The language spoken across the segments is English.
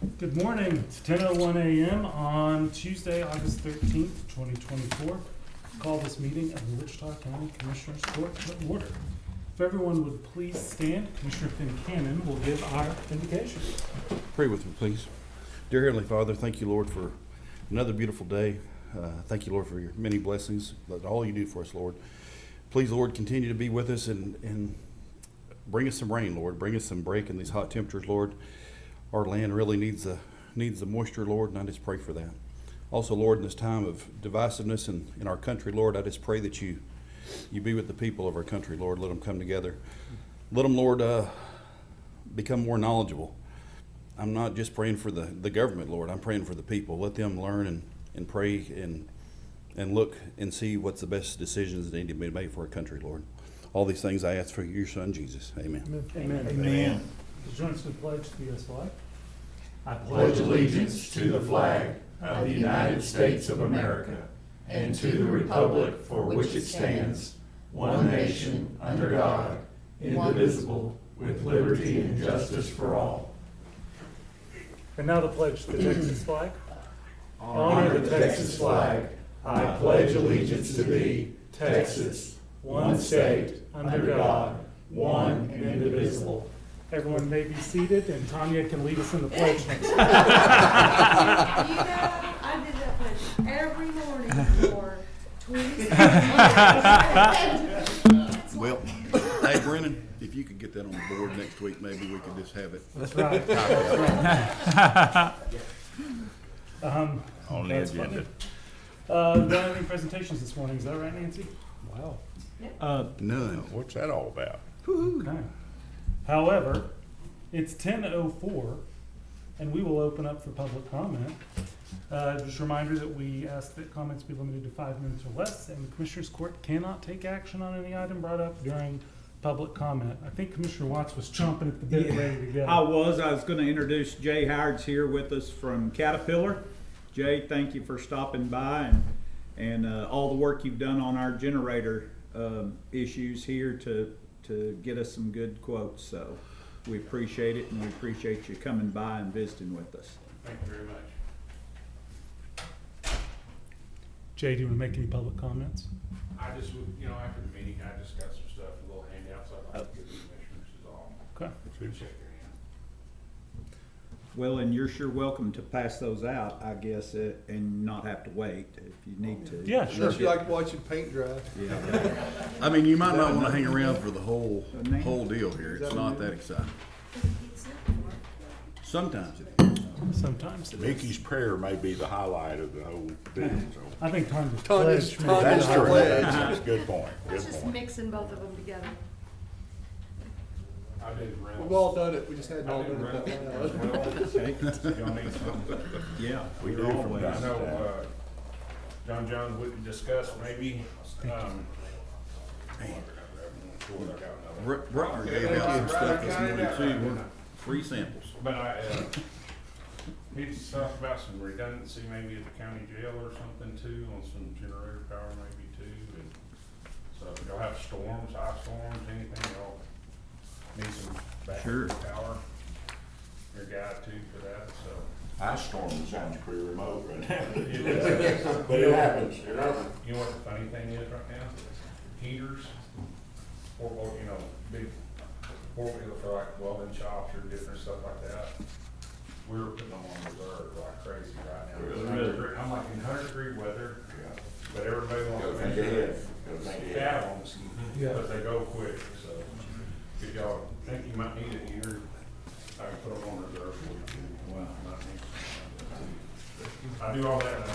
Good morning. It's 10:01 a.m. on Tuesday, August 13th, 2024. Call this meeting of the Wichita County Commissioners Court to order. If everyone would please stand, Commissioner Fincannon will give our invocation. Pray with me, please. Dear Heavenly Father, thank you, Lord, for another beautiful day. Thank you, Lord, for your many blessings, all you do for us, Lord. Please, Lord, continue to be with us and bring us some rain, Lord. Bring us some break in these hot temperatures, Lord. Our land really needs the moisture, Lord, and I just pray for that. Also, Lord, in this time of divisiveness in our country, Lord, I just pray that you be with the people of our country, Lord. Let them come together. Let them, Lord, become more knowledgeable. I'm not just praying for the government, Lord. I'm praying for the people. Let them learn and pray and look and see what's the best decisions that need to be made for our country, Lord. All these things I ask for your Son, Jesus. Amen. Amen. Amen. Join us in the pledge to the U.S. flag. I pledge allegiance to the flag of the United States of America and to the republic for which it stands, one nation, under God, indivisible, with liberty and justice for all. And now the pledge to the Texas flag. Honor the Texas flag. I pledge allegiance to thee, Texas, one state, under God, one and indivisible. Everyone may be seated, and Tanya can lead us in the pledge next. You know, I did that pledge every morning for 27 years. Well, hey, Brennan, if you could get that on the board next week, maybe we could just have it. That's right. On the That's agenda. Don't have any presentations this morning. Is that right, Nancy? Wow. None. What's that all about? Okay. However, it's 10:04, and we will open up for public comment. Just a reminder that we ask that comments be limited to 5 minutes or less, and the Commissioners Court cannot take action on any item brought up during public comment. I think Commissioner Watts was chomping at the bit, ready to go. I was going to introduce Jay Howard's here with us from Caterpillar. Jay, thank you for stopping by and all the work you've done on our generator issues here to get us some good quotes. So we appreciate it, and we appreciate you coming by and visiting with us. Thank you very much. Jay, do you want to make any public comments? I just, after the meeting, I just got some stuff, a little handouts I'd like to give the commissioners is all. Okay. Shake their hand. Well, and you're sure welcome to pass those out, I guess, and not have to wait if you need to. Yeah, sure. Unless you like watching paint dry. Yeah. I mean, you might not want to hang around for the whole deal here. It's not that exciting. Sometimes it is. Sometimes it is. Mickey's prayer may be the highlight of the whole thing. So. I think Tanya's Tanya's pledge. That's true. pledge. That's a good point. Let's Good just point. mixing both of them together. I did rentals. We've all done it, we just hadn't all I did done it that rentals as loud. well. Y'all need something? Yeah, We we're do from always. time I know, John would discuss maybe, Bruckner gave out some stuff this morning too. Free samples. but he's talked about some redundancy maybe at the county jail or something too, on some generator power maybe too, and so if y'all have storms, ice storms, anything, y'all need some Sure. backup power. Your guy too for that, so. Ice storm sounds pretty remote right now. It is. But it happens. It happens. You know what the funny thing is right now? Heaters, or big four-wheeler for like welding shops or different stuff like that. We're putting them on reserve like crazy right now. Really? I'm like in 100-degree weather, but everybody wants Go to think ahead. Go think ahead. have them, but they go quick, so if y'all think you might need a heater, I can put them on reserve for you. Wow. I do all that, and I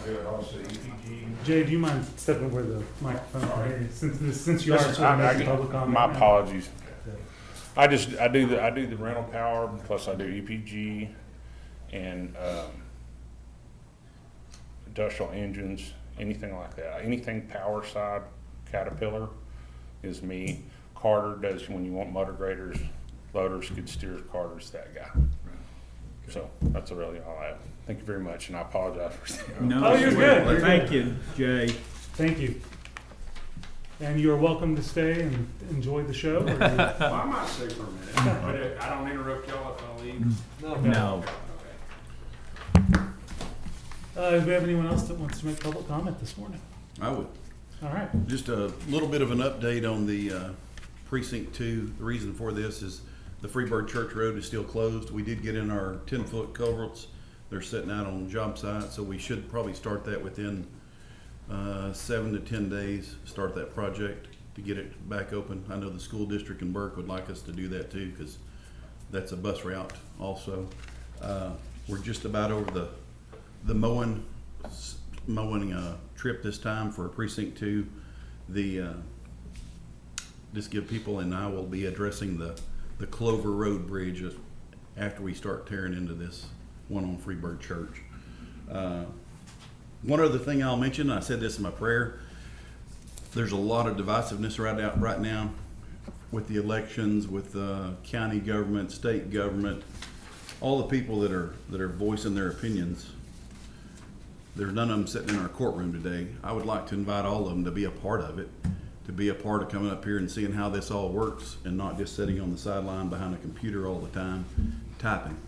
do it also EPG. Jay, do you mind stepping where the microphone is? Since you are Listen, sort of I making public comment. my now. apologies. I do the rental power, plus I do EPG and industrial engines, anything like that. Anything power side, Caterpillar is me. Carter does when you want motor graders, loaders, skid steers, Carter's that guy. So that's really all I have. Thank you very much, and I apologize for saying. No, Oh, you're good. Thank you, Jay. Thank you. And you are welcome to stay and enjoy the show. or you- Well, I might stay for a minute, but I don't interrupt y'all if I leave. No. Do we have anyone else that wants to make public comment this morning? I would. All right. Just a little bit of an update on the precinct 2. The reason for this is the Freebird Church Road is still closed. We did get in our 10-foot culverts. They're sitting out on job sites, so we should probably start that within 7 to 10 days, start that project to get it back open. I know the school district in Burke would like us to do that too, because that's a bus route also. We're just about over the mowing trip this time for precinct 2. Just give people, and I will be addressing the Clover Road Bridge after we start tearing into this one on Freebird Church. One other thing I'll mention, I said this in my prayer, there's a lot of divisiveness right now with the elections, with county government, state government, all the people that are voicing their opinions. There's none of them sitting in our courtroom today. I would like to invite all of them to be a part of it, to be a part of coming up here and seeing how this all works, and not just sitting on the sideline behind a computer all the time typing.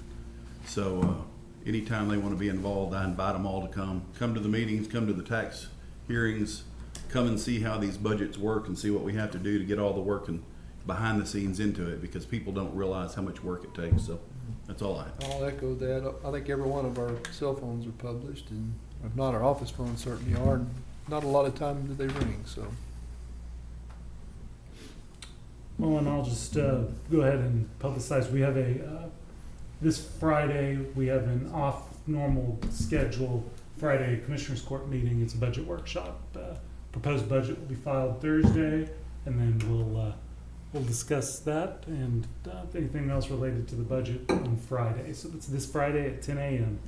So anytime they want to be involved, I invite them all to come to the meetings, come to the tax hearings, come and see how these budgets work and see what we have to do to get all the work and behind the scenes into it, because people don't realize how much work it takes. So that's all I have. I'll echo that. I think every one of our cell phones are published, and if not, our office phones certainly are. And not a lot of time do they ring, so. Well, and I'll just go ahead and publicize. We have this Friday, we have an off normal schedule Friday Commissioners Court meeting. It's a budget workshop. Proposed budget will be filed Thursday, and then we'll discuss that and anything else related to the budget on Friday. So it's this Friday at 10 a.m.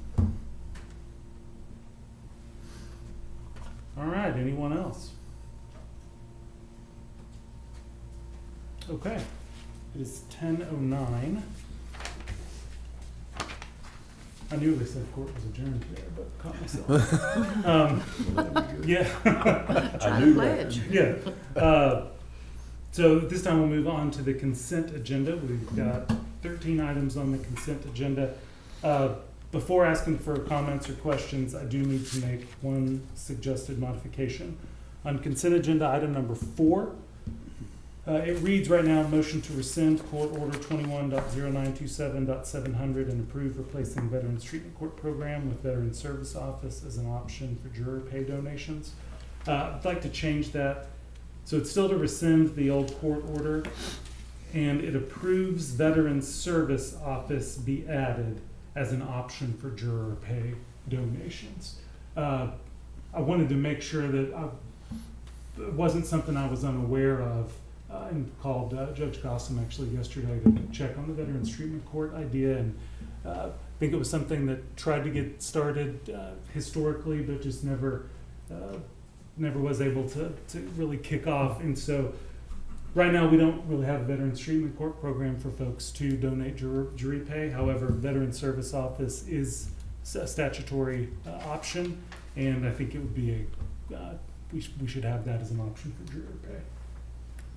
All right, anyone else? Okay, it is 10:09. I knew they said court was adjourned there, but caught myself. Yeah. I knew that. Yeah. So at this time we'll move on to the consent agenda. We've got 13 items on the consent agenda. Before asking for comments or questions, I do need to make one suggested modification. On consent agenda item number 4, it reads right now, motion to rescind court order 21.0927.700 and approve replacing Veterans Treatment Court Program with Veterans Service Office as an option for juror pay donations. I'd like to change that. So it's still to rescind the old court order, and it approves Veterans Service Office be added as an option for juror pay donations. I wanted to make sure that it wasn't something I was unaware of. And called Judge Gossam actually yesterday to check on the Veterans Treatment Court idea, and I think it was something that tried to get started historically, but just never was able to really kick off. And so right now we don't really have a Veterans Treatment Court program for folks to donate jury pay. However, Veterans Service Office is a statutory option, and I think it would be we should have that as an option for jury pay.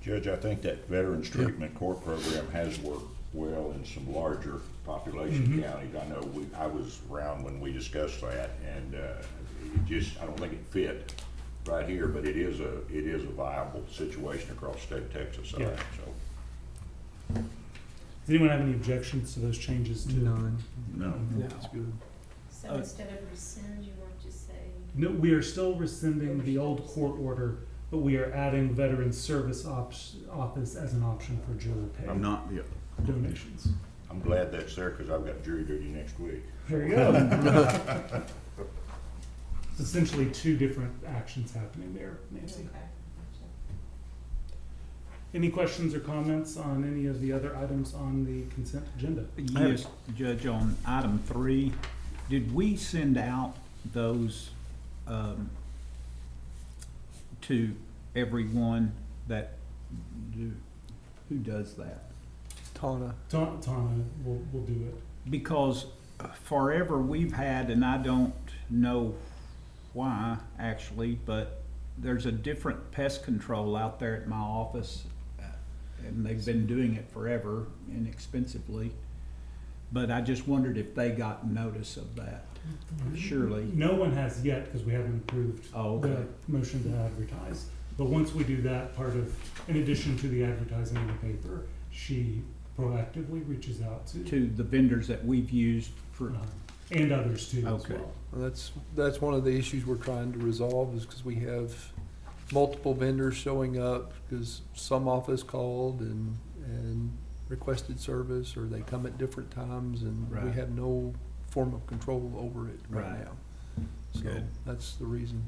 Judge, I think that Veterans Treatment Court Program has worked well in some larger population counties. I know I was around when we discussed that, and I don't think it fit right here, but it is a viable situation across the state of Texas. Yeah. So. Does anyone have any objections to those changes? None. No. Yeah, that's good. So instead of rescind, you want to say, No, we are still rescinding the old court order, but we are adding Veterans Service Office as an option for juror pay I'm not. Yeah. donations. I'm glad that's there because I've got jury duty next week. There you go. It's essentially 2 different actions happening there, Nancy. okay. Any questions or comments on any of the other items on the consent agenda? Yes, Judge, on item 3, did we send out those to everyone that who does that? Tana. Tana will do it. Because forever we've had, and I don't know why actually, but there's a different pest control out there at my office, and they've been doing it forever inexpensively. But I just wondered if they got notice of that. Surely. No one has yet, because we haven't approved Oh, okay. the motion to advertise. But once we do that, in addition to the advertising in the paper, she proactively reaches out To the vendors that we've used for, and others too as Okay. well. Well, that's one of the issues we're trying to resolve, is because we have multiple vendors showing up, because some office called and requested service, or they come at different times, and we Right. have no form of control over it right Right. now. So Good. that's the reason.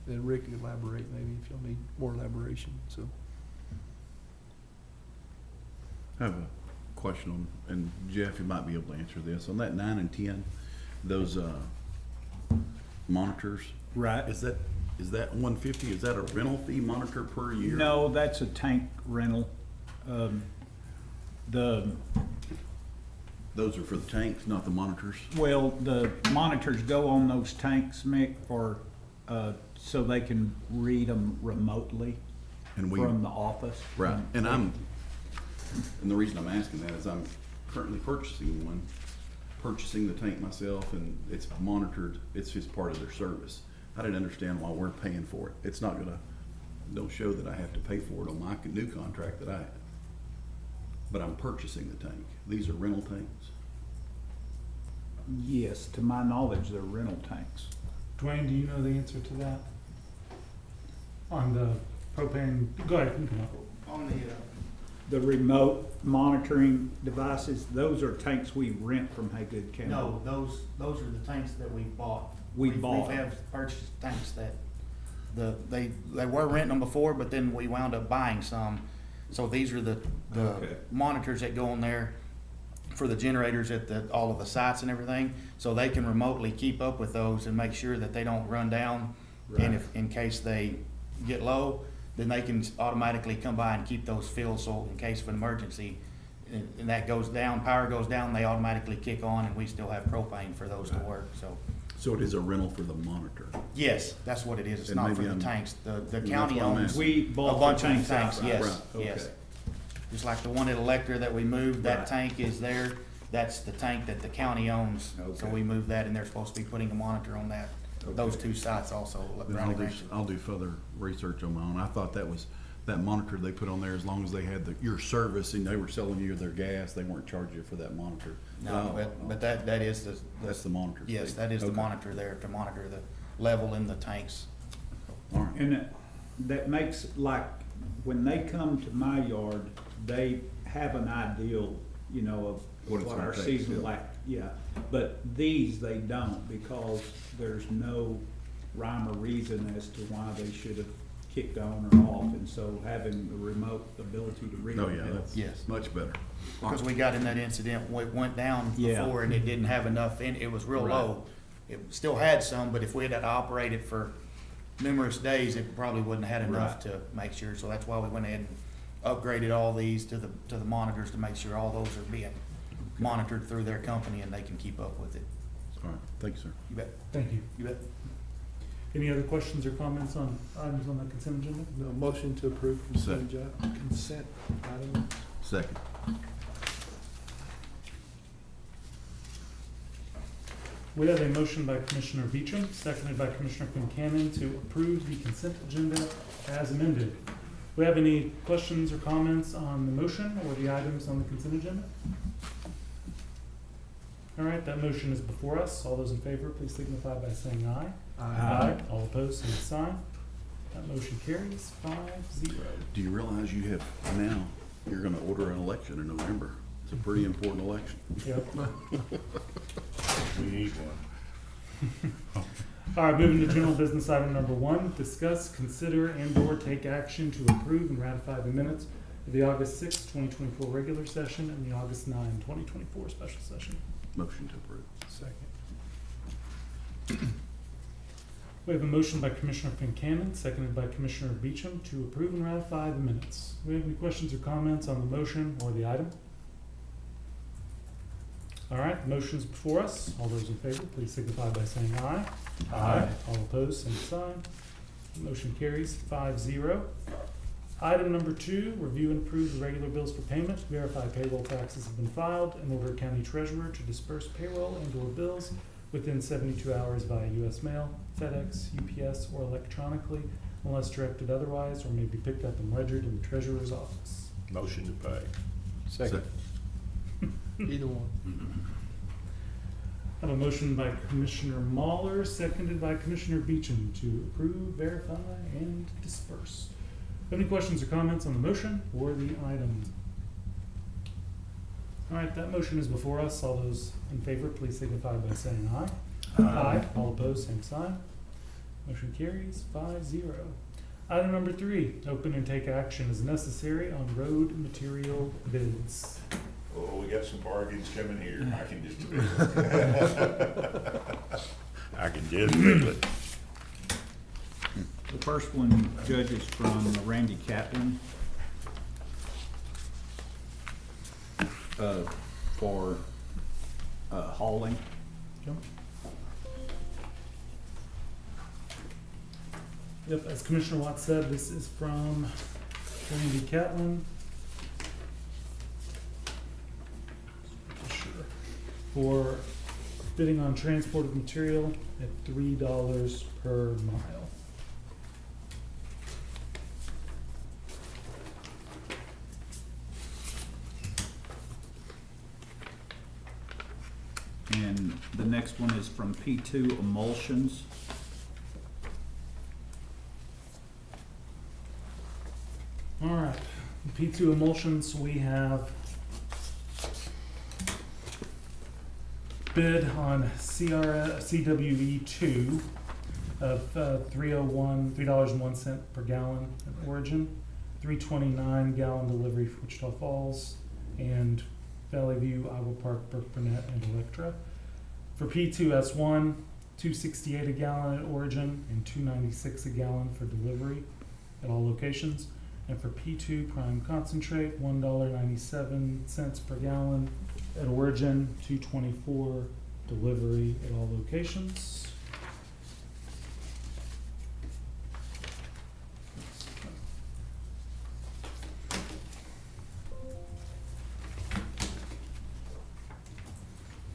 And Rick can elaborate maybe if you'll need more elaboration, so. I have a question on, and Jeff, you might be able to answer this. On that 9 and 10, those monitors, right? is that $150? Is that a rental fee monitor per year? No, that's a tank rental. Those are for the tanks, not the monitors? Well, the monitors go on those tanks, Mick, so they can read them remotely And we, from the office. right, and the reason I'm asking that is I'm currently purchasing the tank myself, and it's monitored, it's just part of their service. I didn't understand why we're paying for it. It's not don't show that I have to pay for it on my new contract that I have. But I'm purchasing the tank. These are rental tanks. Yes, to my knowledge, they're rental tanks. Dwayne, do you know the answer to that? On the propane, go ahead, you can go. On the, The remote monitoring devices, those are tanks we rent from Haygood County. no, those are the tanks that we bought. We bought. We have purchased tanks that, they were renting them before, but then we wound up buying some. So these are the Okay. monitors that go on there for the generators at all of the sites and everything. So they can remotely keep up with those and make sure that they don't run down. And Right. if, in case they get low, then they can automatically come by and keep those filled, so in case of an emergency, and that goes down, power goes down, they automatically kick on, and we still have propane for those to work, so. So it is a rental for the monitor. Yes, that's what it is, it's And not for maybe the I'm- tanks, the that's county what I'm owns asking. We a bought the bunch of tanks tanks, outright. yes, Right, yes. okay. Just like the one at Electra that we moved, Right. that tank is there, that's the tank that the county owns. So Okay. we moved that, and they're supposed to be putting a monitor on that, those two sites also. Then Riley Ranch. I'll do further research on my own. I thought that monitor they put on there, as long as they had your service and they were selling you their gas, they weren't charging you for that monitor. No, Oh, but that is That's the monitor. yes, fee. that is the Okay. monitor there to monitor the level in the tanks. All right. And that makes, like, when they come to my yard, they have an ideal, of What it's what gonna our take, season yeah. like, yeah. But these, they don't, because there's no rhyme or reason as to why they should have kicked on or off. And so having the remote ability to read Oh, them yeah, helps. that's Yes. much better. Because we got in that incident, it went down Yeah. before and it didn't have enough in, it was real Right. low. It still had some, but if we had to operate it for numerous days, it probably wouldn't have had enough Right. to make sure. So that's why we went ahead and upgraded all these to the monitors to make sure all those are being monitored through their company and they can keep up with it. All right, thank you, sir. You bet, Thank you. you bet. Any other questions or comments on items on the consent agenda? No, motion to approve consent item. Second. We have a motion by Commissioner Beecham, seconded by Commissioner Concanon to approve the consent agenda as amended. Do we have any questions or comments on the motion or the items on the consent agenda? All right, that motion is before us. All those in favor, please signify by saying aye. Aye. All opposed, same sign. That motion carries 5-0. Do you realize you're gonna order an election in November? It's a pretty important election. Yep. We need one. All right, moving to general business item number 1, discuss, consider, and/or take action to approve and ratify the minutes of the August 6, 2024 regular session and the August 9, 2024 special session. Motion to approve. Second. We have a motion by Commissioner Concanon, seconded by Commissioner Beecham to approve and ratify the minutes. Do we have any questions or comments on the motion or the item? All right, the motion is before us. All those in favor, please signify by saying aye. Aye. All opposed, same sign. Motion carries 5-0. Item number 2, review and approve the regular bills for payment. Verify payroll taxes have been filed and order county treasurer to disperse payroll and/or bills within 72 hours via U.S. mail, FedEx, UPS, or electronically, unless directed otherwise, or may be picked up and ledgered in the treasurer's office. Motion to pay. Second. Either one. I have a motion by Commissioner Mahler, seconded by Commissioner Beecham to approve, verify, and disperse. Any questions or comments on the motion or the item? All right, that motion is before us. All those in favor, please signify by saying aye. Aye. All opposed, same sign. Motion carries 5-0. Item number 3, open and take action as necessary on road material bids. Oh, we got some bargains coming here. I can just I can just feel it. The first one, Judge, is from Randy Catlin. For hauling. Yep, as Commissioner Watts said, this is from Randy Catlin. For bidding on transport of material at $3 per mile. And the next one is from P2 Emulsions. All right, P2 Emulsions, we have bid on CWE 2 of $3.01 per gallon at origin, $3.29 gallon delivery for Wichita Falls, and Valley View, Iowa Park, Burke Burnett, and Electra. For P2S1, $2.68 a gallon at origin and $2.96 a gallon for delivery at all locations. And for P2 Prime Concentrate, $1.97 per gallon at origin, $2.24 delivery at all locations.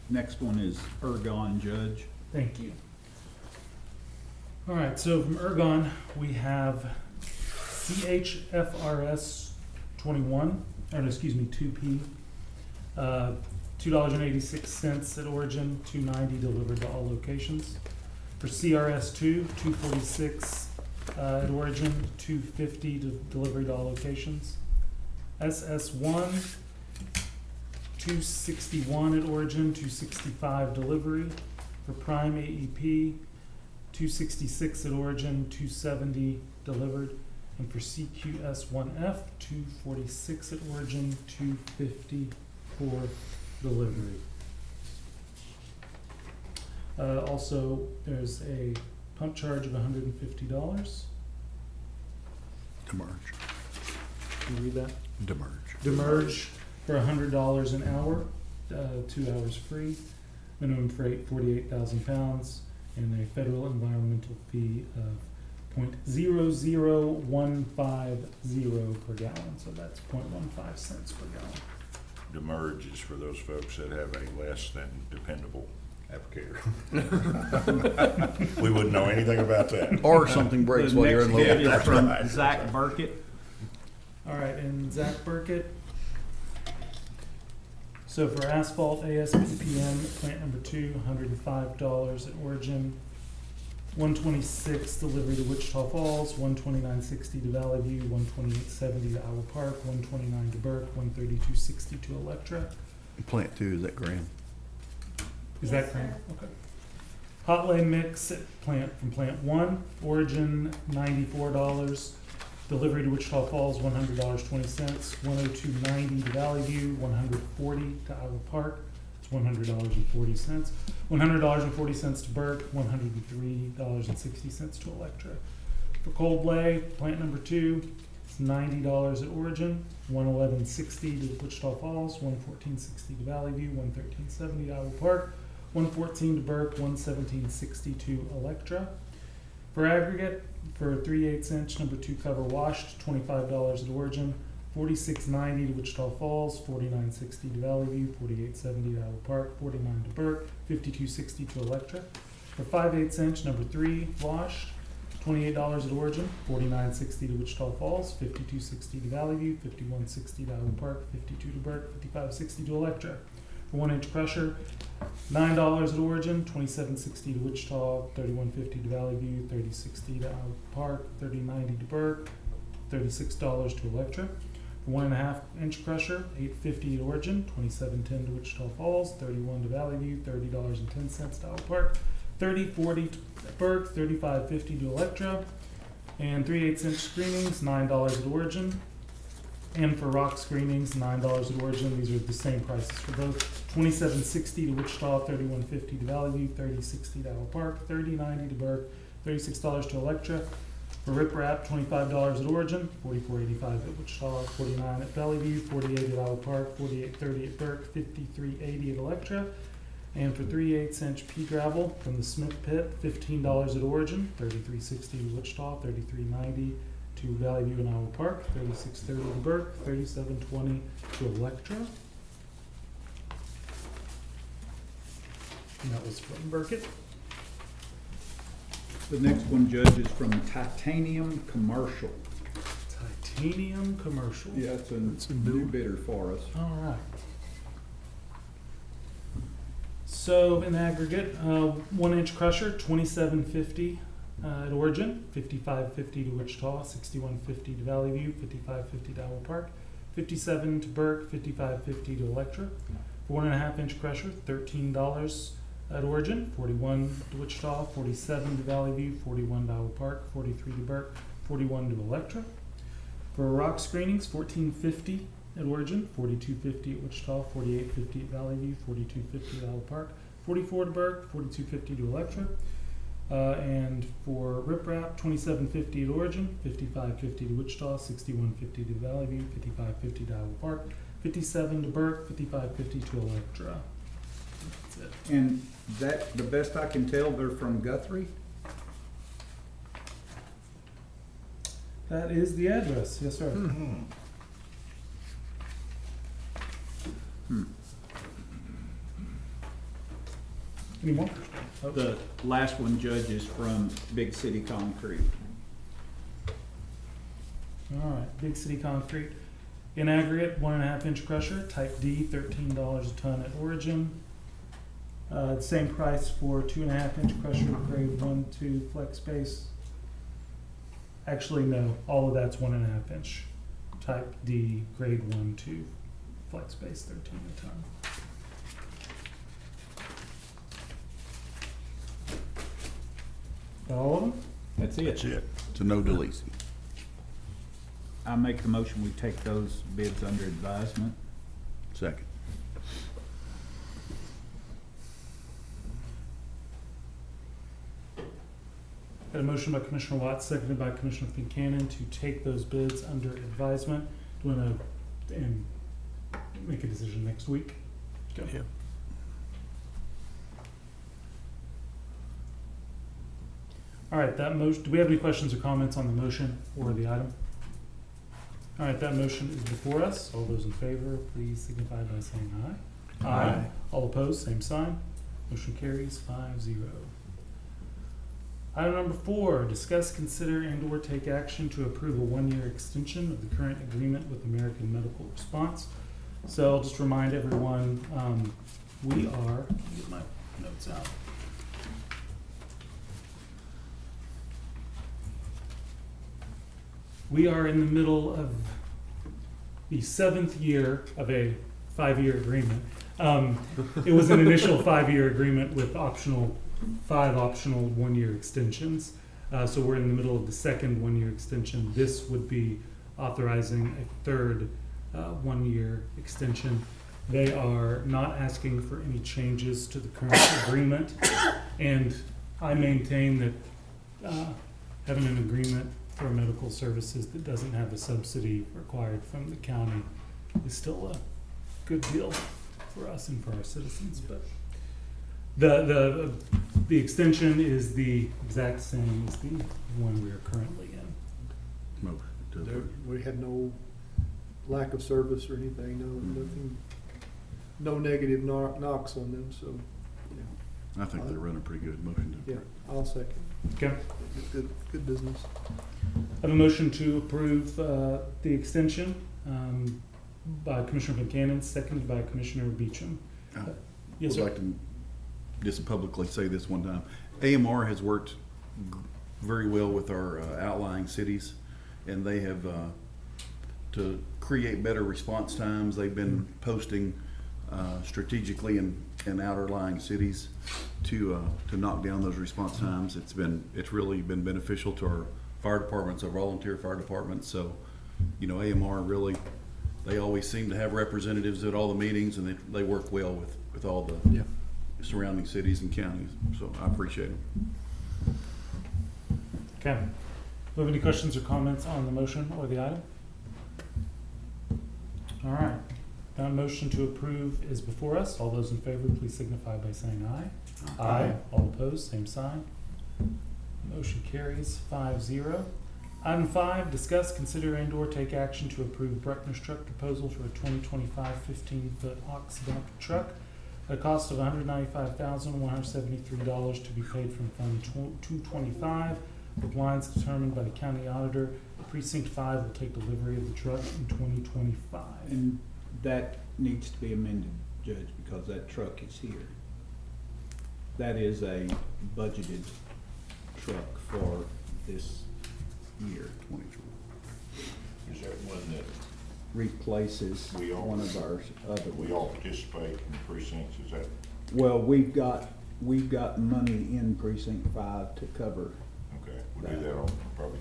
Next one is Ergon, Judge. Thank you. All right, so from Ergon, we have CHFRS 2P, $2.86 at origin, $2.90 delivered to all locations. For CRS 2, $2.46 at origin, $2.50 delivery to all locations. SS1, $2.61 at origin, $2.65 delivery. For Prime AEP, $2.66 at origin, $2.70 delivered. And for CQS1F, $2.46 at origin, $2.50 for delivery. Also, there's a pump charge of $150. Demerge. Can you read that? Demerge. Demerge for $100 an hour, 2 hours free. Minimum freight 48,000 pounds, and a federal environmental fee of .00150 per gallon. So that's 0.15 cents per gallon. Demerge is for those folks that have a less than dependable applicator. We wouldn't know anything about that. Or something breaks while you're The next bid unloading. is from right. Zach Burkett. All right, and Zach Burkett. So for asphalt ASPPM, plant number 2, $105 at origin, $126 delivery to Wichita Falls, $129.60 to Valley View, $128.70 to Iowa Park, $129 to Burke, $132.60 to Electra. Plant 2, is that grand? Is that correct? Okay. Hot lay mix at from plant 1, origin $94, delivery to Wichita Falls $100.20, $102.90 to Valley View, $140 to Iowa Park, it's $100.40, $100.40 to Burke, $103.60 to Electra. For cold lay, plant number 2, it's $90 at origin, $111.60 to Wichita Falls, $114.60 to Valley View, $113.70 to Iowa Park, $114 to Burke, $117.60 to Electra. For aggregate, for 3/8 inch number 2 cover washed, $25 at origin, $46.90 to Wichita Falls, $49.60 to Valley View, $48.70 to Iowa Park, $49 to Burke, $52.60 to Electra. For 5/8 inch number 3 washed, $28 at origin, $49.60 to Wichita Falls, $52.60 to Valley View, $51.60 to Iowa Park, $52 to Burke, $55.60 to Electra. For 1-inch crusher, $9 at origin, $27.60 to Wichita, $31.50 to Valley View, $30.60 to Iowa Park, $30.90 to Burke, $36 to Electra. For 1.5-inch crusher, $8.50 at origin, $27.10 to Wichita Falls, $31 to Valley View, $30.10 to Iowa Park, $30.40 to Burke, $35.50 to Electra. And 3/8 inch screenings, $9 at origin. And for rock screenings, $9 at origin. These are the same prices for both. $27.60 to Wichita, $31.50 to Valley View, $30.60 to Iowa Park, $30.90 to Burke, $36 to Electra. For riprap, $25 at origin, $44.85 at Wichita, $49 at Valley View, $48 at Iowa Park, $48.30 at Burke, $53.80 at Electra. And for 3/8 inch pea gravel from the Smith Pit, $15 at origin, $33.60 to Wichita, $33.90 to Valley View and Iowa Park, $36.30 to Burke, $37.20 to Electra. And that was from Burkett. The next one, Judge, is from Titanium Commercial. Titanium Commercial. Yeah, it's It's a a new new- bidder for us. All right. So in aggregate, 1-inch crusher, $27.50 at origin, $55.50 to Wichita, $61.50 to Valley View, $55.50 to Iowa Park, $57 to Burke, $55.50 to Electra. For 1.5-inch crusher, $13 at origin, $41 to Wichita, $47 to Valley View, $41 to Iowa Park, $43 to Burke, $41 to Electra. For rock screenings, $14.50 at origin, $42.50 at Wichita, $48.50 at Valley View, $42.50 at Iowa Park, $44 to Burke, $42.50 to Electra. And for riprap, $27.50 at origin, $55.50 to Wichita, $61.50 to Valley View, $55.50 to Iowa Park, $57 to Burke, $55.50 to Electra. That's it. And that, the best I can tell, they're from Guthrie? That is the address, yes, sir. Any more? The last one, Judge, is from Big City Concrete. All right, Big City Concrete. In aggregate, 1.5-inch crusher, type D, $13 a ton at origin. Same price for 2.5-inch crusher, grade 1-2 flex base. Actually, no, all of that's 1.5-inch. Type D, grade 1-2 flex base, 13 a ton. All of them? That's it. That's it. So no delays. I make the motion, we take those bids under advisement. Second. Got a motion by Commissioner Watts, seconded by Commissioner Buchanan to take those bids under advisement. Do you want to make a decision next week? Go. Yeah. All right, that motion, do we have any questions or comments on the motion or the item? All right, that motion is before us. All those in favor, please signify by saying aye. Aye. All opposed, same sign. Motion carries 5-0. Item number 4, discuss, consider, and/or take action to approve a 1-year extension of the current agreement with American Medical Response. So I'll just remind everyone, we are, let me get my notes out. We are in the middle of the 7th year of a 5-year agreement. It was an initial 5-year agreement with 5 optional 1-year extensions. So we're in the middle of the second 1-year extension. This would be authorizing a third 1-year extension. They are not asking for any changes to the current agreement. And I maintain that having an agreement for medical services that doesn't have a subsidy required from the county is still a good deal for us and for our citizens. But The extension is the exact same as the one we are currently in. Motion to There, approve. we had no lack of service or anything, nothing, no negative knocks on them, so, I think they're running pretty good. Motion to yeah, approve. I'll second. Okay. Good business. I have a motion to approve the extension by Commissioner Buchanan, seconded by Commissioner Beecham. Yes, Would sir. like to just publicly say this one time. AMR has worked very well with our outlying cities, and they have, to create better response times, they've been posting strategically in outerlying cities to knock down those response times. It's really been beneficial to our fire departments, our volunteer fire departments. So, AMR really, they always seem to have representatives at all the meetings, and they work well with all the Yeah. surrounding cities and counties. So I appreciate them. Okay. Do you have any questions or comments on the motion or the item? All right. That motion to approve is before us. All those in favor, please signify by saying aye. Aye. All opposed, same sign. Motion carries 5-0. Item 5, discuss, consider, and/or take action to approve Bruckner's truck proposal for a 2025 15-foot ox dump truck at a cost of $195,173 to be paid from Fund 225, with lines determined by the county auditor. Precinct 5 will take delivery of the truck in 2025. And that needs to be amended, Judge, because that truck is here. That is a budgeted truck for this year. 23. Is that one that Replaces We all- one of our other we ones. all participate in precincts? Is that, Well, we've got money in precinct 5 to cover. okay, we'll do that on probably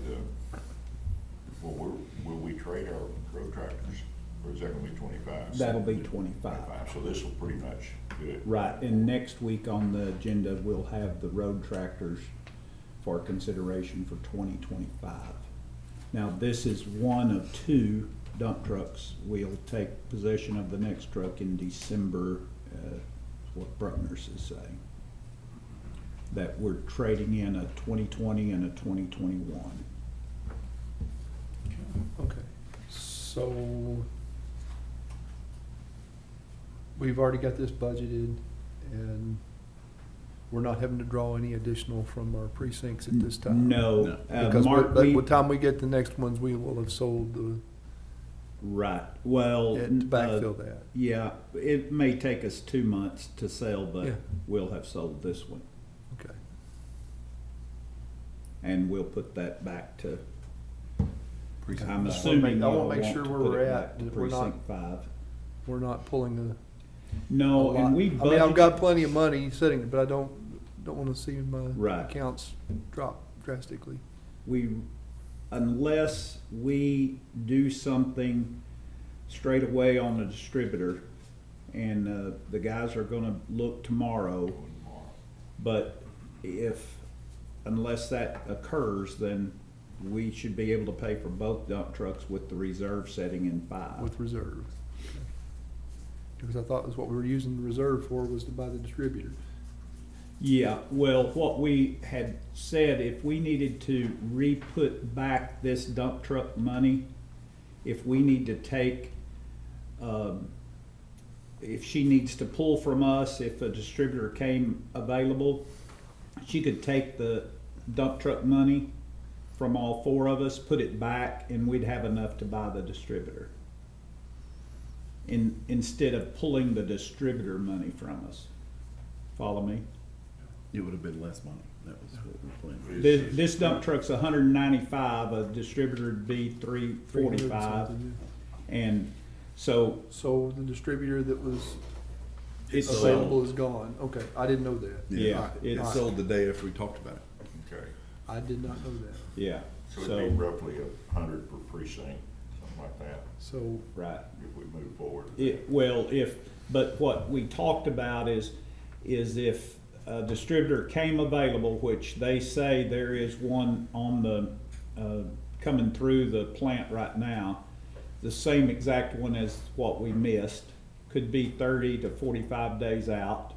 will we trade our road tractors? Or is that gonna be 25? That'll be 25. So this will pretty much do it. Right, and next week on the agenda, we'll have the road tractors for consideration for 2025. Now, this is one of 2 dump trucks. We'll take possession of the next truck in December, is what Bruckner's is saying. That we're trading in a 2020 and a 2021. Okay, so we've already got this budgeted, and we're not having to draw any additional from our precincts at this time? No, No. Because Mark, by the time we get the next ones, we will have sold the, right, well. to backfill that. Yeah, it may take us 2 months to sell, but Yeah. we'll have sold this one. Okay. And we'll put that back to, Precinct I'm 5. assuming I wanna y'all make want sure to where put we're it at, back to that we're not- precinct 5. We're not pulling a No, lot. and we I mean, I've budgeted, got plenty of money sitting, but I don't wanna see my Right. accounts drop drastically. unless we do something straight away on the distributor, and the guys are gonna look tomorrow, but unless that occurs, then we should be able to pay for both dump trucks with the reserve setting in 5. With reserve. Because I thought that's what we were using the reserve for, was to buy the distributor. Yeah, well, what we had said, if we needed to re-put back this dump truck money, if we need to take, if she needs to pull from us, if a distributor came available, she could take the dump truck money from all 4 of us, put it back, and we'd have enough to buy the distributor. Instead of pulling the distributor money from us. Follow me? It would have been less money. That was what we were planning. This dump truck's 195, a distributor would be 345, and so So the distributor that was it's available is gone. Okay, I didn't know that. Yeah, It it's, sold the day after we talked about it. Okay, I did not know that. yeah, so it'd so, be roughly 100 per precinct, something like that, So, right. if we move forward. Well, but what we talked about is if a distributor came available, which they say there is one on the, coming through the plant right now, the same exact one as what we missed, could be 30 to 45 days out.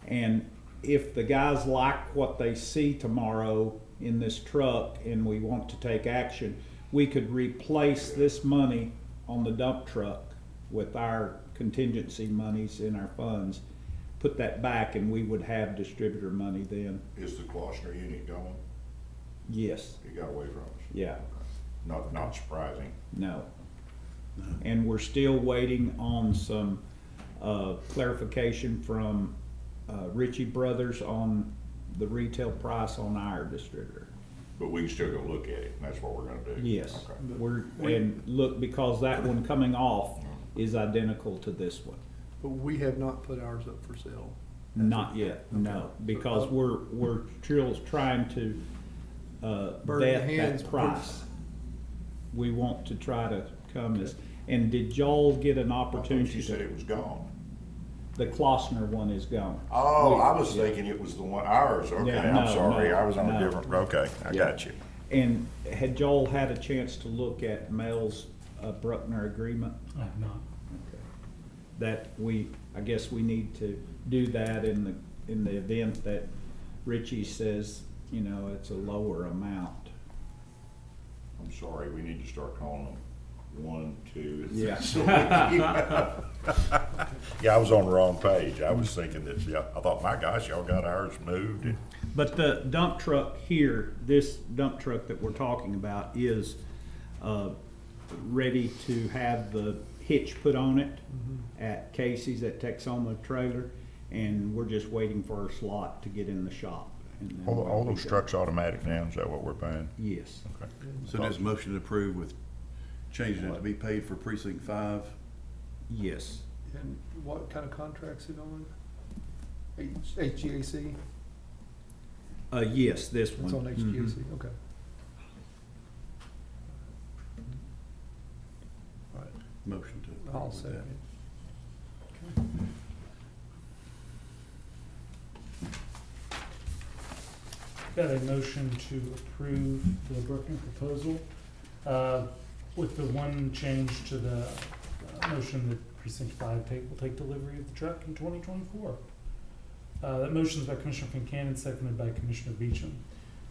And if the guys like what they see tomorrow in this truck and we want to take action, we could replace this money on the dump truck with our contingency monies in our funds, put that back, and we would have distributor money then. Is the Klossner unit gone? Yes, It got away from us? yeah, Not surprising. no. And we're still waiting on some clarification from Ritchie Brothers on the retail price on our distributor. But we can still go look at it, and that's what we're gonna do. Yes, Okay. and look, because that one coming off is identical to this one. But we have not put ours up for sale. Not yet, no, because we're trying to Burn the vet hands that price. We want to try to come as, and did Joel get an I thought opportunity you said to? it was gone. The Klossner one is gone. Oh, I was thinking it was the one, ours, okay, Yeah, I'm no, sorry, no, I was on a no. different, okay, I got you. And had Joel had a chance to look at Mel's Bruckner agreement? I have not. That I guess we need to do that in the event that Ritchie says, you know, it's a lower amount. I'm sorry, we need to start calling them 1, 2, 3. Yeah. Yeah, I was on the wrong page, I was thinking that, yeah, I thought, my gosh, y'all got ours moved, and But the dump truck here, this dump truck that we're talking about is ready to have the hitch put on it at Casey's at Tacoma Trailer, and we're just waiting for a slot to get in the shop. And then all we'll be those done. trucks automatic now, is that what we're paying? Yes. Okay. So there's a motion to approve with changing it to be paid for precinct 5. Yes. And what kind of contract's it on? HGAC? Yes, this one. It's on HGAC, Mhm. okay. All right, motion to I'll approve with that. second. Got a motion to approve the Bruckner proposal, with the one change to the motion that precinct 5 will take delivery of the truck in 2024. That motion is by Commissioner Kincannon, seconded by Commissioner Beecham.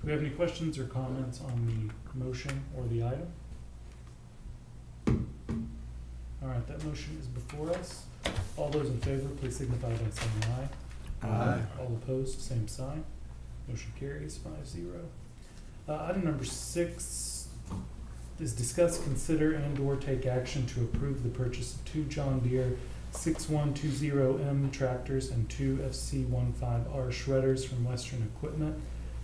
Do we have any questions or comments on the motion or the item? All right, that motion is before us. All those in favor, please signify by saying aye. Aye. All opposed, same sign. Motion carries 5-0. Item number 6 is discuss, consider, and/or take action to approve the purchase of 2 John Deere 6120M tractors and 2 FC15R shredders from Western Equipment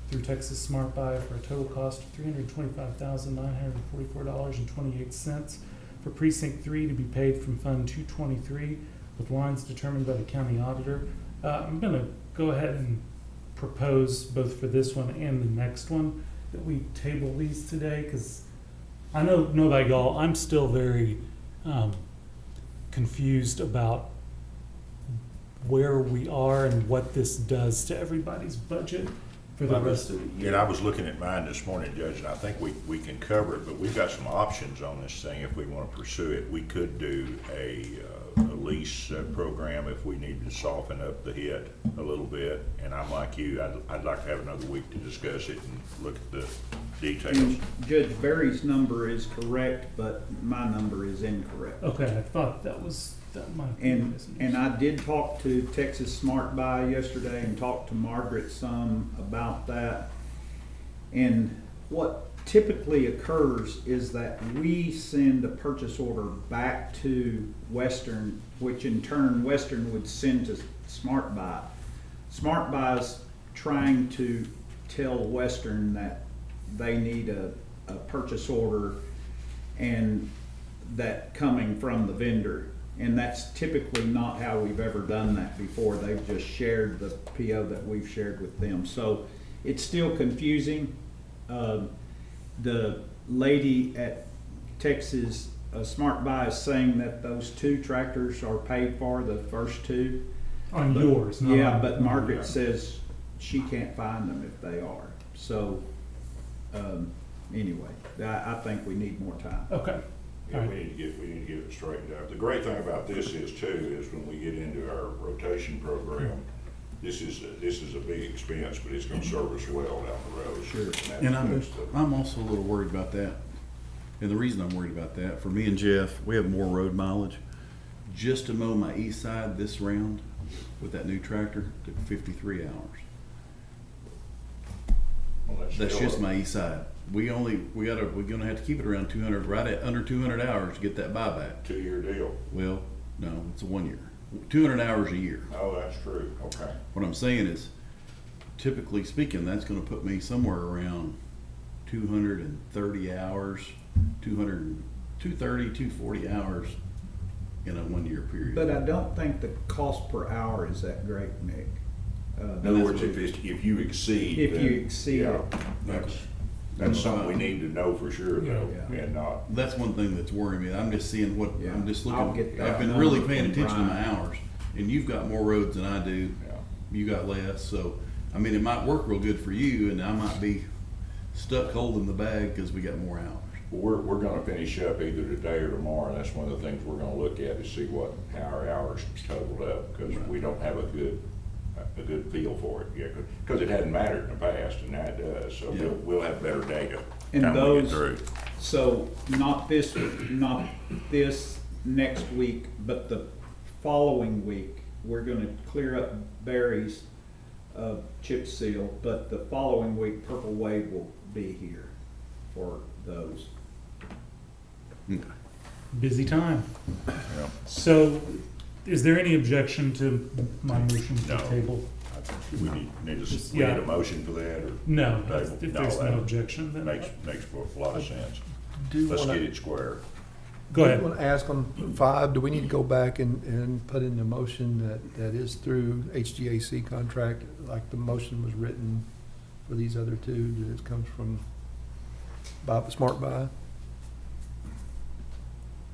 through Texas Smart Buy for a total cost of $325,944.28 for Precinct 3 to be paid from Fund 223 with lines determined by the county auditor. I'm going to go ahead and propose both for this one and the next one that we table these today, because I know about y'all, I'm still very confused about where we are and what this does to everybody's budget for the rest of the year. And I was looking at mine this morning, Judge, and I think we can cover it, but we've got some options on this thing if we want to pursue it. We could do a lease program if we need to soften up the hit a little bit. And I'm like you, I'd like to have another week to discuss it and look at the details. And Judge Berry's number is correct, but my number is incorrect. Okay, I thought that might be And I did talk to Texas Smart Buy yesterday and talked to Margaret some about that. And what typically occurs is that we send a purchase order back to Western, which in turn Western would send to Smart Buy. Smart Buy's trying to tell Western that they need a purchase order and that coming from the vendor. And that's typically not how we've ever done that before. They've just shared the PO that we've shared with them. So it's still confusing. The lady at Texas Smart Buy is saying that those 2 tractors are paid for, the first 2. on yours. Not Yeah, on- but Margaret says she can't find them if they are. So, anyway, I think we need more time. Okay. Yeah, we need to get it straightened out. The great thing about this is too, is when we get into our rotation program, this is a big expense, but it's gonna serve us well down the road. Sure. that's And the best of it. I'm also a little worried about that. And the reason I'm worried about that, for me and Jeff, we have more road mileage. Just to mow my east side this round with that new tractor took 53 hours. Well, That's still just a- my east side. We're gonna have to keep it around 200, right at under 200 hours to get that buyback. 2-year deal. Well, no, it's a 1 year. 200 hours a year. Oh, that's true, okay. What I'm saying is, typically speaking, that's gonna put me somewhere around 230 hours, 240 hours in a 1 year period. But I don't think the cost per hour is that great, Nick. In other words, if you exceed. If you then, exceed yeah, it. That's something we need to know for sure, though, Yeah. and not. That's one thing that's worrying me. I'm just seeing what, Yeah. I'm just I'll looking, get that I've been really number paying from attention to my Brian. hours. And you've got more roads than I do. Yeah. You got less, so, I mean, it might work real good for you and I might be stuck holding the bag because we got more hours. Well, we're gonna finish up either today or tomorrow, and that's one of the things we're gonna look at to see what how our hours totaled up, because we don't have a good feel for it yet, because it hadn't mattered in the past, and now it does, so Yeah. we'll have better data And time we get those- through. So not this next week, but the following week, we're gonna clear up Barry's chip seal, but the following week, Purple Wave will be here for those. Okay. Busy time. Yeah. So, is there any objection to my motion to No. table? I think we need we Yeah. need a motion for that, or? No, Table. if No, there's no that objection, then. Makes a lot of sense. Do Let's wanna- get it square. Go I ahead. want to ask on 5, do we need to go back and put in the motion that is through HGAC contract, like the motion was written for these other two, that it comes from Smart Buy?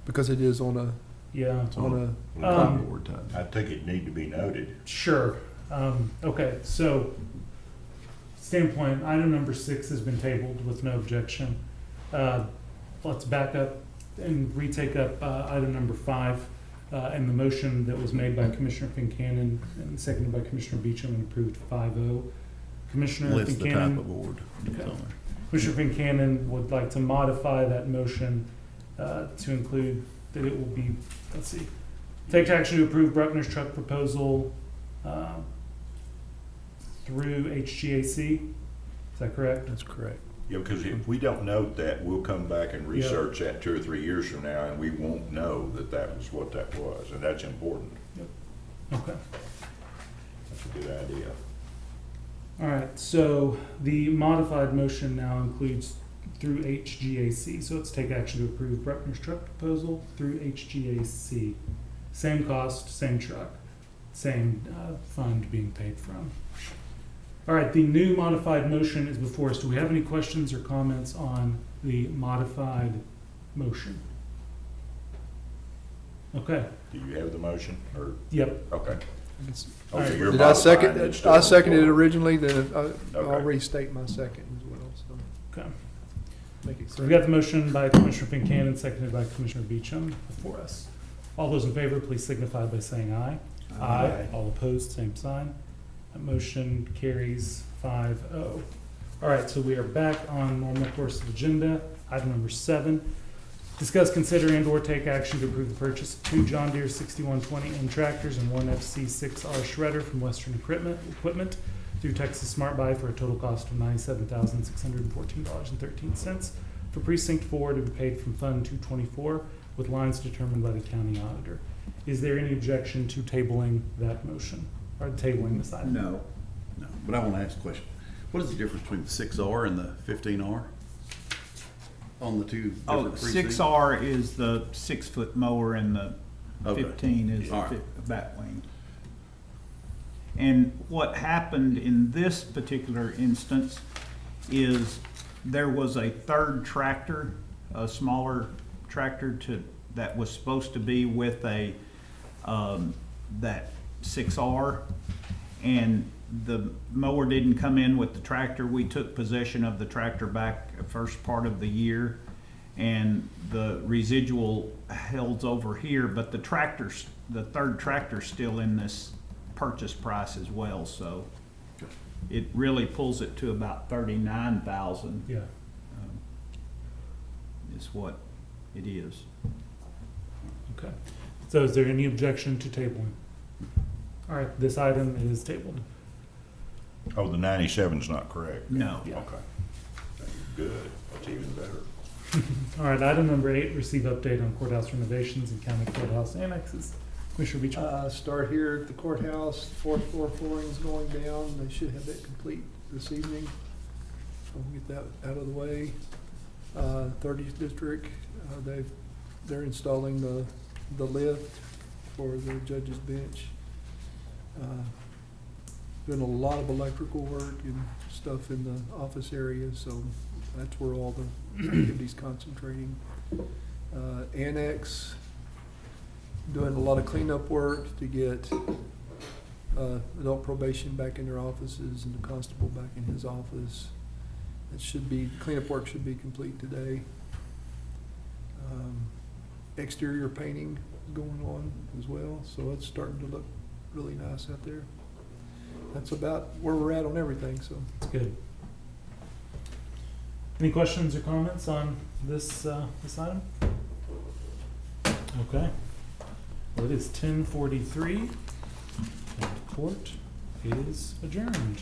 Because it is on a, Yeah, on a, Um, Board type. I think it need to be noted. sure. Okay, so, standpoint, item number 6 has been tabled with no objection. Let's back up and retake up item number 5, and the motion that was made by Commissioner Fincannon and seconded by Commissioner Beecham and approved 5-0. Commissioner List the type of Fincannon, board. Okay. Commissioner Fincannon would like to modify that motion to include that it will be, let's see, take action to approve Bruckner's truck proposal through HGAC. Is that correct? that's correct. Yeah, because if we don't note that, we'll come back and research that 2 or 3 years from now, and we won't know that that was what that was, and that's important. Okay. That's a good idea. All right, so the modified motion now includes through HGAC. So let's take action to approve Bruckner's truck proposal through HGAC. Same cost, same truck, same fund being paid from. All right, the new modified motion is before us. Do we have any questions or comments on the modified motion? Okay, Do you have the motion, or, yep. okay. It's- All right. Okay, you're Did I second, modifying it still. I seconded it originally, then I'll Okay. restate my second as well, so Okay. make it So we've clear. got the motion by Commissioner Fincannon, seconded by Commissioner Beecham before us. All those in favor, please signify by saying aye. Aye. All opposed, same sign. That motion carries 5-0. All right, so we are back on normal course of agenda. Item number 7, discuss, consider, and/or take action to approve the purchase of 2 John Deere 6120N tractors and 1 FC6R shredder from Western Equipment through Texas Smart Buy for a total cost of $97,614.13 for Precinct 4 to be paid from Fund 224 with lines determined by the county auditor. Is there any objection to tabling that motion, or tabling this item? No. No, but I want to ask a question. What is the difference between the 6R and the 15R? On the two Oh, different precincts? 6R is the 6-foot mower and the Okay. 15 is All right. the batwing. And what happened in this particular instance is there was a third tractor, a smaller tractor that was supposed to be with a, that 6R. And the mower didn't come in with the tractor. We took possession of the tractor back the first part of the year, and the residual held over here, but the third tractor's still in this purchase price as well, so it really pulls it to about 39,000 Yeah. is what it is. Okay. So is there any objection to tabling? All right, this item is tabled. Oh, the 97's not correct? No. Yeah. Okay. Good, that's even better. All right, item number 8, receive update on courthouse renovations and county courthouse annexes. Commissioner Beecham. Start here at the courthouse, fourth floor flooring's going down, they should have that complete this evening. So we'll get that out of the way. 30th District, they're installing the lift for the judge's bench. Doing a lot of electrical work and stuff in the office area, so that's where all the activity's concentrating. Annex, doing a lot of cleanup work to get adult probation back in their offices and the constable back in his office. It should be, cleanup work should be complete today. Exterior painting is going on as well, so it's starting to look really nice out there. That's about where we're at on everything, so. That's good. Any questions or comments on this item? Okay. Well, it is 10:43. Court is adjourned.